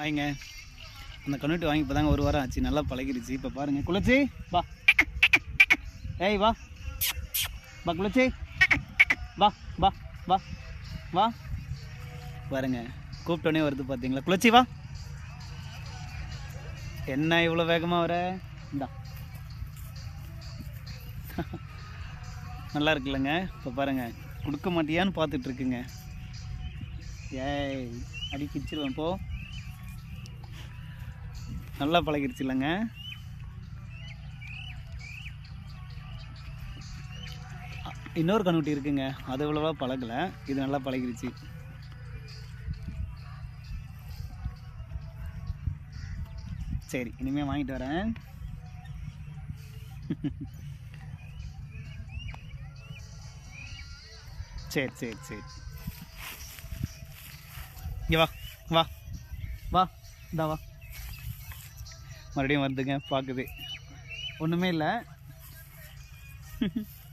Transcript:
ஆயிங்க அந்த கண்ணுட்டி வாங்கி இப்போ தாங்க ஒரு வாரம் ஆச்சு, நல்லா பழகிருச்சு. இப்போ பாருங்கள் குளிச்சி வா, ஏய் வா வா குளிச்சி வா வா வா வா பாருங்க, கூப்பிட்டோன்னே வருது பார்த்தீங்களா. குளிச்சி வா, என்ன இவ்வளோ வேகமாக வர, இந்தா நல்லா இருக்குல்லங்க. இப்போ பாருங்கள் கொடுக்க மாட்டியான்னு பார்த்துட்ருக்குங்க. ஏய் அடி பிச்சிருவேன் போ. நல்லா பழகிருச்சு இல்லைங்க. இன்னொரு கண்ணுட்டி இருக்குங்க, அது இவ்வளவா பழகலை, இது நல்லா பழகிருச்சு. சரி இனிமேல் வாங்கிட்டு வரேன். சரி சரி சரி, இங்கே வா வா வா, இந்தா வா. மறுபடியும் வருதுங்க, பார்க்குது, ஒன்றுமே இல்லை.